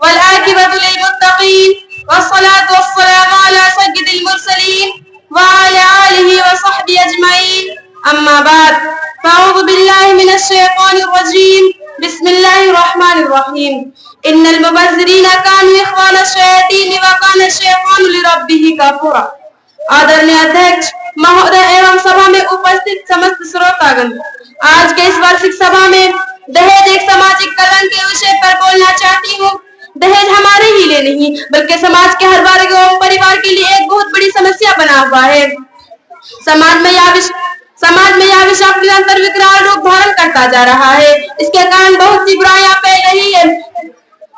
वल आकिबतु लिल मुत्तकीन वस्सलातु वस्सलामु अला सय्यिदिल मुरसलीन व अला आलिहि व सहबिहि अजमईन अम्मा बाद फ़अऊज़ु बिल्लाहि मिनश शैतानिर रजीम बिस्मिल्लाहिर रहमानिर रहीम इन्नल मुबज़्ज़िरीना कानू इख़वानश शयातीन व काना शैतानु लिरब्बिहि कफूरा। आदरणीय अध्यक्ष महोदय एवं सभा में उपस्थित समस्त श्रोतागण, आज के इस वार्षिक सभा में दहेज एक सामाजिक कलंक के विषय पर बोलना चाहती हूँ। दहेज हमारे ही लिए नहीं बल्कि समाज के हर वर्ग एवं परिवार के लिए एक बहुत बड़ी समस्या बना हुआ है। समाज में यह विषय निरंतर विकराल रूप धारण करता जा रहा है। इसके कारण बहुत सी बुराइयां फैल रही है।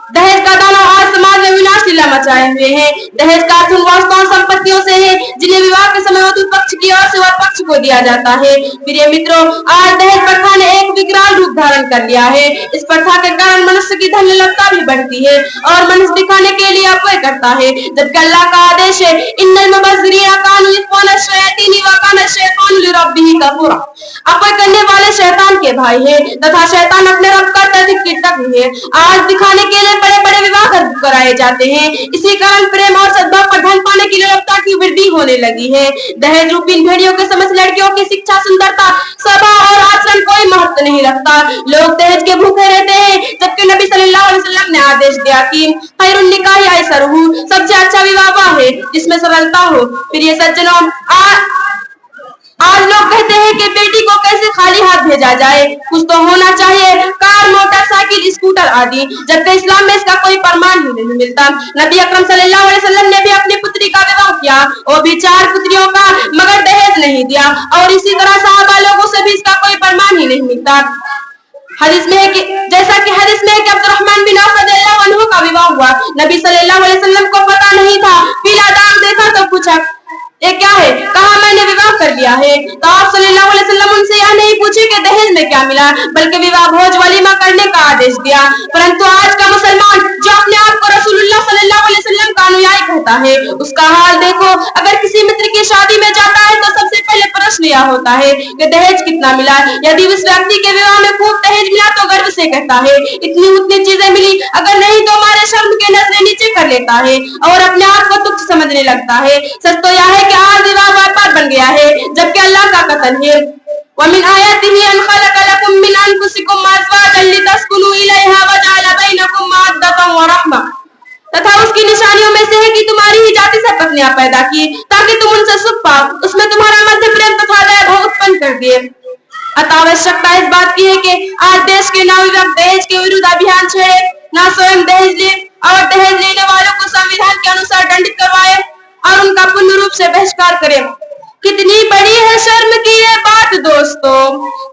दहेज का दानव आज समाज में विनाश लीला मचाए हुए हैं। दहेज का अर्थ उन वस्तुओं संपत्तियों से है जिन्हें विवाह के समय वधू पक्ष की ओर से वर पक्ष को दिया जाता है। प्रिय मित्रों, आज दहेज प्रथा ने एक विकराल रूप धारण कर लिया है। इस प्रथा के कारण मनुष्य की धन ललता भी बढ़ती है और मनुष्य दिखाने के लिए अफवाह करता है, जबकि अल्लाह का आदेश है इन्नल मुबज़्ज़िरीना कानू इख़वानश शयातीन व काना शैतानु लिरब्बिहि कफूरा। अफवाह करने वाले शैतान के भाई है तथा शैतान अपने रब का अत्यधिक कीटक है। आज दिखाने के लिए बड़े बड़े विवाह कराए जाते हैं। इसी कारण प्रेम और सद्भाव पर धन पाने की लोलुपता की वृद्धि होने लगी है। दहेज रूपी भेड़ियों के समझ लड़कियों की शिक्षा, सुंदरता, स्वभाव और आचरण कोई महत्व नहीं रखता। लोग दहेज के भूखे रहते हैं, जबकि नबी सल्लल्लाहु अलैहि वसल्लम ने आदेश दिया कि खैरुन निकाह अयसरुहु, सबसे अच्छा विवाह वह है जिसमें सरलता हो। प्रिय सज्जनों, आज लोग कहते हैं कि बेटी को कैसे खाली हाथ भेजा जाए, कुछ तो होना चाहिए, कार, मोटरसाइकिल, स्कूटर आदि, जबकि इस्लाम में इसका कोई प्रमाण ही नहीं मिलता। नबी अकरम सल्लल्लाहु अलैहि वसल्लम ने भी अपनी पुत्री का विवाह किया, वो भी 4 पुत्रियों का, मगर दहेज नहीं दिया। और इसी तरह सहाबा लोगों से भी इसका कोई प्रमाण ही नहीं मिलता। हदीस में है कि जैसा कि हदीस में है कि अब्दुर्रहमान बिन औफ रज़ियल्लाहु अन्हु का विवाह हुआ। नबी सल्लल्लाहु अलैहि वसल्लम को पता नहीं था। पीला दाग देखा तो पूछा ये क्या है, कहा मैंने विवाह कर लिया है। तो आप सल्लल्लाहु अलैहि वसल्लम उनसे यह नहीं पूछे कि दहेज में क्या मिला, बल्कि विवाह भोज वलीमा करने का आदेश दिया। परंतु आज का मुसलमान जो अपने आप को रसूलुल्लाह सल्लल्लाहु अलैहि वसल्लम का अनुयायी कहता है, उसका हाल देखो। अगर किसी मित्र की शादी में जाता है तो सबसे पहले प्रश्न यह होता है कि दहेज कितना मिला। यदि उस व्यक्ति के विवाह में खूब दहेज मिला तो गर्व से कहता है इतनी उतनी चीजें मिली, अगर नहीं तो हमारे शर्म के नजरें नीचे कर लेता है और अपने आप को तुच्छ समझने लगता है। सच तो यह है कि आज विवाह व्यापार बन गया है, जबकि अल्लाह का कथन है वमिन आयातिही अन खलक़ लकुम मिन अनफुसिकुम अज़वाजन लितस्कुनू इलैहा व जअल बैनकुम मवद्दतन व रहमा। तथा उसकी निशानियों में से है कि तुम्हारी ही जाति से पत्नियां पैदा की ताकि तुम उनसे सुख पाओ, उसमें तुम्हारा मध्य प्रेम तथा दया भाव उत्पन्न कर दिए। अतः आवश्यकता इस बात की है कि आज देश के नवयुवक दहेज के विरुद्ध अभियान छेड़े, न स्वयं दहेज ले और दहेज लेने वालों को संविधान के अनुसार दंडित करवाए और उनका पूर्ण रूप से बहिष्कार करें। कितनी बड़ी है शर्म की ये बात दोस्तों,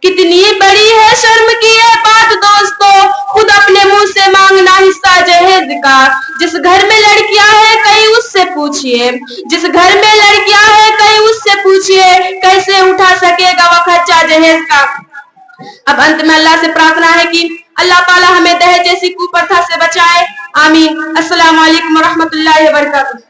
कितनी बड़ी है शर्म की ये बात दोस्तों, खुद अपने मुंह से मांगना हिस्सा दहेज का। जिस घर में लड़कियां हैं कहीं उससे पूछिए, जिस घर में लड़कियां हैं कहीं उससे पूछिए, कैसे उठा सकेगा वह खर्चा दहेज का। अब अंत में अल्लाह से प्रार्थना है कि अल्लाह ताला हमें दहेज जैसी कुप्रथा से बचाए। आमीन। अस्सलामु अलैकुम व रहमतुल्लाहि व बरकातुहू।